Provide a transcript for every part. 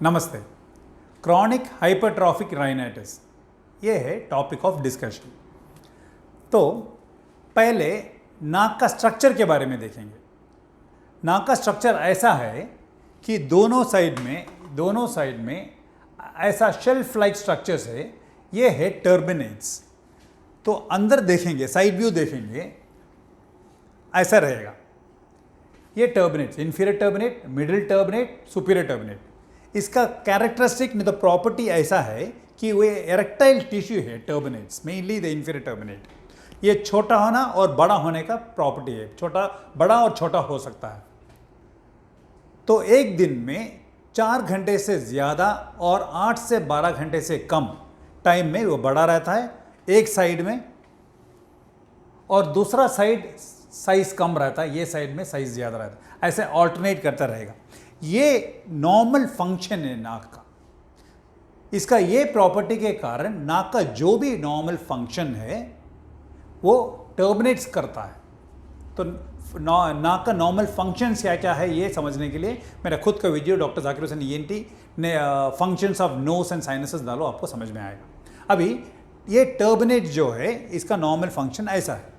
नमस्ते। Chronic hypertrophic rhinitis ये है टॉपिक ऑफ डिस्कशन। तो पहले नाक का स्ट्रक्चर के बारे में देखेंगे। नाक का स्ट्रक्चर ऐसा है कि दोनों साइड में ऐसा शेल्फ लाइक स्ट्रक्चर्स है। ये है टर्बिनेट्स। तो अंदर देखेंगे, साइड व्यू देखेंगे, ऐसा रहेगा। ये turbinates, inferior turbinate, middle turbinate, superior turbinate. इसका कैरेक्टरिस्टिक नहीं तो प्रॉपर्टी ऐसा है कि वो एरेक्टाइल टिश्यू है टर्बिनेट्स, मेनली द इंफीरियर टर्बिनेट। ये छोटा होना और बड़ा होने का प्रॉपर्टी है, छोटा बड़ा और छोटा हो सकता है। तो एक दिन में 4 घंटे से ज़्यादा और 8 से 12 घंटे से कम टाइम में वो बड़ा रहता है एक साइड में, और दूसरा साइड साइज कम रहता है, ये साइड में साइज ज़्यादा रहता है। ऐसे ऑल्टरनेट करता रहेगा। ये नॉर्मल फंक्शन है नाक का। इसका ये प्रॉपर्टी के कारण नाक का जो भी नॉर्मल फंक्शन है वो टर्मिनेट्स करता है। तो नाक का नॉर्मल फंक्शन क्या क्या है ये समझने के लिए मेरा खुद का video doctor Zakir Hussain ENT ने functions of nose and sinuses डालो, आपको समझ में आएगा। अभी ये टर्मिनेट जो है इसका नॉर्मल फंक्शन ऐसा है।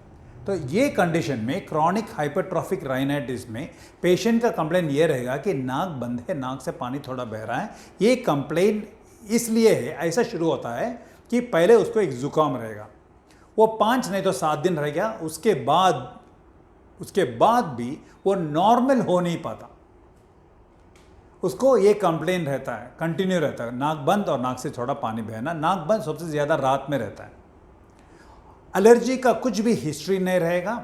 तो ये कंडीशन में क्रॉनिक हाइपरट्रॉफिक राइनाइटिस में पेशेंट का कंप्लेन ये रहेगा कि नाक बंद है, नाक से पानी थोड़ा बह रहा है। ये कंप्लेन इसलिए है, ऐसा शुरू होता है कि पहले उसको एक जुकाम रहेगा, वो 5 नहीं तो 7 दिन रह गया। उसके बाद भी वो नॉर्मल हो नहीं पाता, उसको ये कंप्लेन रहता है, कंटिन्यू रहता है, नाक बंद और नाक से थोड़ा पानी बहना। नाक बंद सबसे ज़्यादा रात में रहता है। एलर्जी का कुछ भी हिस्ट्री नहीं रहेगा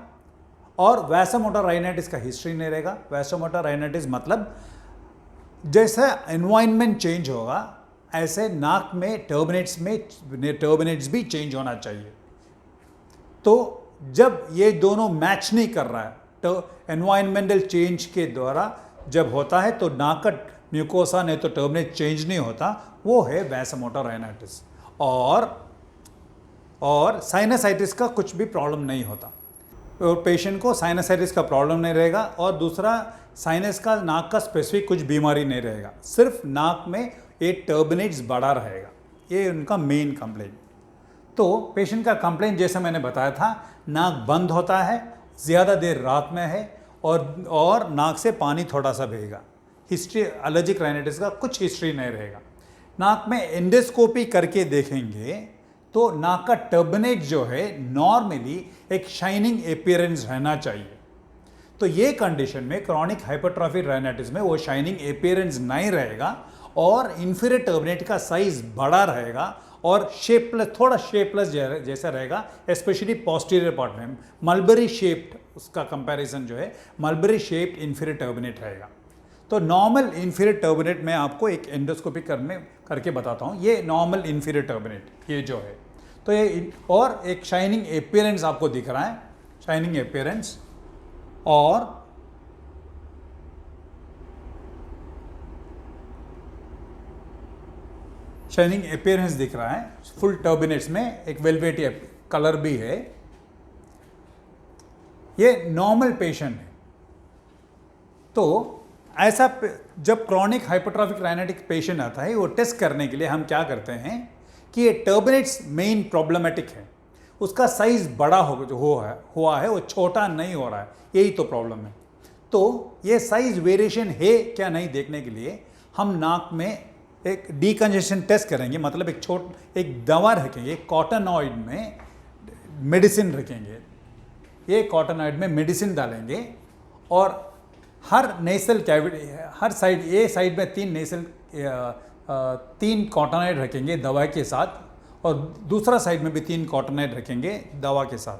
और वैसोमोटर राइनाइटिस का हिस्ट्री नहीं रहेगा। वैसोमोटर राइनाइटिस मतलब जैसा एनवायरनमेंट चेंज होगा ऐसे नाक में टर्बिनेट्स भी चेंज होना चाहिए। तो जब ये दोनों मैच नहीं कर रहा है तो एनवायरमेंटल चेंज के द्वारा जब होता है तो नाक का म्यूकोसा नहीं तो टर्बिनेट चेंज नहीं होता, वो है वैसोमोटर राइनाइटिस। और साइनसाइटिस का कुछ भी प्रॉब्लम नहीं होता, और पेशेंट को साइनसाइटिस का प्रॉब्लम नहीं रहेगा। और दूसरा साइनस का, नाक का स्पेसिफिक कुछ बीमारी नहीं रहेगा, सिर्फ नाक में ये टर्बिनेट्स बड़ा रहेगा। ये उनका मेन कंप्लेंट। तो पेशेंट का कंप्लेंट जैसा मैंने बताया था, नाक बंद होता है, ज़्यादा देर रात में है और नाक से पानी थोड़ा सा बहेगा। हिस्ट्री एलर्जिक राइनाइटिस का कुछ हिस्ट्री नहीं रहेगा। नाक में एंडोस्कोपी करके देखेंगे तो नाक का टर्बिनेट जो है नॉर्मली एक शाइनिंग अपीयरेंस रहना चाहिए। तो ये कंडीशन में क्रॉनिक हाइपरट्रॉफिक राइनाइटिस में वो शाइनिंग अपीयरेंस नहीं रहेगा और इंफीरियर टर्बिनेट का साइज बड़ा रहेगा और थोड़ा शेपलेस जैसा रहेगा, स्पेशली पोस्टीरियर पार्ट में। मलबरी शेप्ड, उसका कंपैरिजन जो है मलबरी शेप्ड इंफीरियर टर्बिनेट रहेगा। तो नॉर्मल इंफीरियर टर्बिनेट में आपको एक एंडोस्कोपी करके बताता हूँ। ये नॉर्मल इंफीरियर टर्बिनेट ये जो है, तो ये और एक शाइनिंग अपीयरेंस आपको दिख रहा है, शाइनिंग अपीयरेंस और शाइनिंग अपीयरेंस दिख रहा है। फुल टर्बिनेट्स में एक वेलवेटी कलर भी है। ये नॉर्मल पेशेंट है। तो ऐसा जब क्रॉनिक हाइपरट्रॉफिक राइनाइटिक पेशेंट आता है, वो टेस्ट करने के लिए हम क्या करते हैं कि ये टर्बिनेट्स मेन प्रॉब्लमेटिक है, उसका साइज बड़ा हुआ है, वो छोटा नहीं हो रहा है, यही तो प्रॉब्लम है। तो ये साइज वेरिएशन है क्या नहीं देखने के लिए हम नाक में एक डीकंजेशन टेस्ट करेंगे। मतलब एक दवा रखेंगे, कॉटनॉइड में मेडिसिन रखेंगे। ये कॉटनॉइड में मेडिसिन डालेंगे और हर नेसल कैविटी, हर साइड, ये साइड में 3 कॉटनॉइड रखेंगे दवा के साथ और दूसरा साइड में भी 3 कॉटनॉइड रखेंगे दवा के साथ।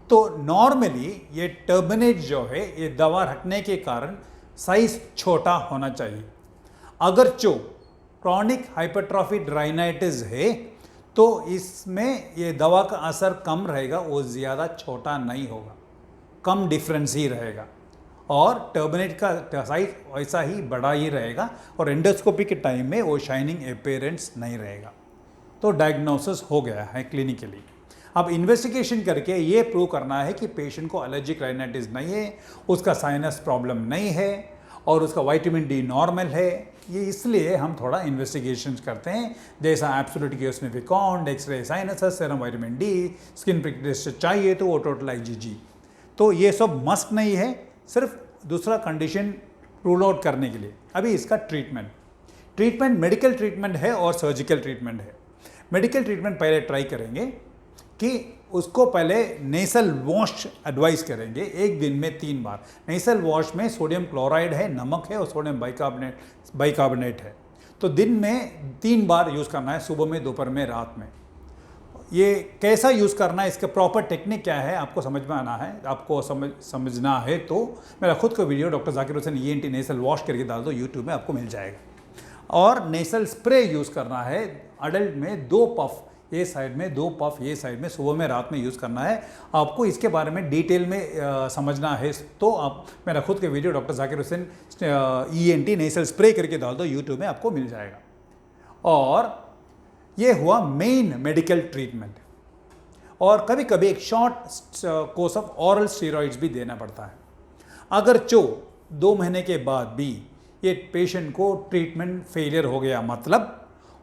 तो नॉर्मली ये टर्बिनेट जो है ये दवा रखने के कारण साइज छोटा होना चाहिए। अगर जो क्रॉनिक हाइपरट्रॉफिक राइनाइटिस है तो इसमें ये दवा का असर कम रहेगा, वो ज़्यादा छोटा नहीं होगा, कम डिफरेंस ही रहेगा और टर्बिनेट का साइज वैसा ही बड़ा ही रहेगा और एंडोस्कोपी के टाइम में वो शाइनिंग अपीयरेंस नहीं रहेगा। तो डायग्नोसिस हो गया है क्लिनिकली। अब इन्वेस्टिगेशन करके ये प्रूव करना है कि पेशेंट को एलर्जिक राइनाइटिस नहीं है, उसका साइनस प्रॉब्लम नहीं है और उसका विटामिन D नॉर्मल है, ये इसलिए हम थोड़ा इन्वेस्टिगेशन करते हैं, जैसा absolute eosinophil count, x ray sinuses, serum vitamin D, skin prick test चाहिए तो वो टोटल IgG। तो ये सब मस्ट नहीं है, सिर्फ दूसरा कंडीशन रूल आउट करने के लिए। अभी इसका ट्रीटमेंट मेडिकल ट्रीटमेंट है और सर्जिकल ट्रीटमेंट है। मेडिकल ट्रीटमेंट पहले ट्राई करेंगे कि उसको पहले नेसल वॉश एडवाइस करेंगे, एक दिन में 3 बार। नेसल वॉश में सोडियम क्लोराइड है, नमक है और सोडियम बाइकार्बोनेट है, तो दिन में 3 बार यूज़ करना है, सुबह में, दोपहर में, रात में। ये कैसा यूज़ करना है, इसका प्रॉपर टेक्निक क्या है आपको समझ में आना है। आपको समझना है तो मेरा खुद का video doctor Zakir Hussain ENT नेसल वॉश करके डाल दो, यूट्यूब में आपको मिल जाएगा। और नेसल स्प्रे यूज़ करना है अडल्ट में, 2 पफ ये साइड में, 2 पफ ये साइड में, सुबह में, रात में यूज़ करना है। आपको इसके बारे में डिटेल में समझना है तो आप मेरा खुद के video doctor Zakir Hussain ENT nasal spray करके डाल दो, यूट्यूब में आपको मिल जाएगा। और ये हुआ मेन मेडिकल ट्रीटमेंट। और कभी कभी एक short course of oral steroids भी देना पड़ता है। अगर 2 महीने के बाद भी ये पेशेंट को ट्रीटमेंट फेलियर हो गया, मतलब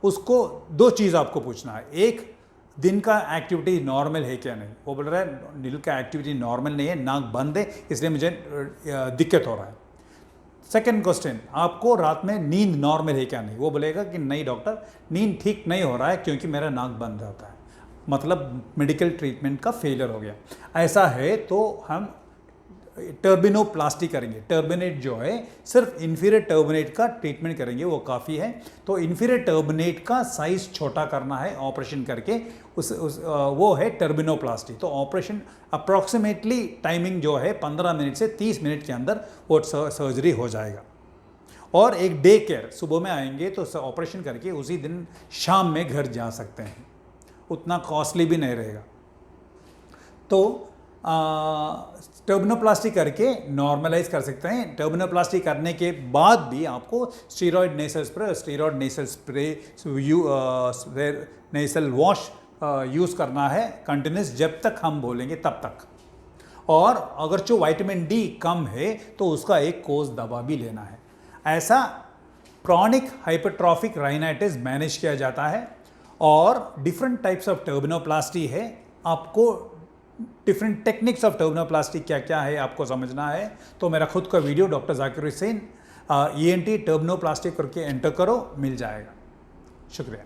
उसको 2 चीज़ आपको पूछना है। एक, दिन का एक्टिविटी नॉर्मल है क्या नहीं। वो बोल रहा है दिल का एक्टिविटी नॉर्मल नहीं है, नाक बंद है, इसलिए मुझे दिक्कत हो रहा है। सेकेंड क्वेश्चन, आपको रात में नींद नॉर्मल है क्या नहीं। वो बोलेगा कि नहीं डॉक्टर, नींद ठीक नहीं हो रहा है क्योंकि मेरा नाक बंद रहता है, मतलब मेडिकल ट्रीटमेंट का फेलियर हो गया। ऐसा है तो हम टर्बिनोप्लास्टी करेंगे। टर्बिनेट जो है, सिर्फ इन्फीरियर टर्बिनेट का ट्रीटमेंट करेंगे, वो काफ़ी है। तो इन्फीरियर टर्बिनेट का साइज छोटा करना है ऑपरेशन करके, वो है टर्बिनोप्लास्टी। तो ऑपरेशन अप्रॉक्सीमेटली टाइमिंग जो है 15 मिनट से 30 मिनट के अंदर वो सर्जरी हो जाएगा। और एक डे केयर, सुबह में आएंगे तो ऑपरेशन करके उसी दिन शाम में घर जा सकते हैं, उतना कॉस्टली भी नहीं रहेगा। तो टर्बिनोप्लास्टी करके नॉर्मलाइज कर सकते हैं। टर्बिनोप्लास्टी करने के बाद भी आपको स्टीरॉयड नेसल स्प्रे, नेसल वॉश यूज़ करना है कंटिन्यूस, जब तक हम बोलेंगे तब तक। और अगर जो विटामिन डी कम है तो उसका एक कोर्स दवा भी लेना है। ऐसा क्रॉनिक हाइपरट्रॉफिक राइनाइटिस मैनेज किया जाता है। और डिफरेंट टाइप्स ऑफ टर्बिनोप्लास्टी है, आपको डिफरेंट टेक्निक्स ऑफ टर्बिनोप्लास्टी क्या क्या है आपको समझना है तो मेरा खुद का video doctor Zakir Hussain ENT टर्बिनोप्लास्टी करके एंटर करो, मिल जाएगा। शुक्रिया।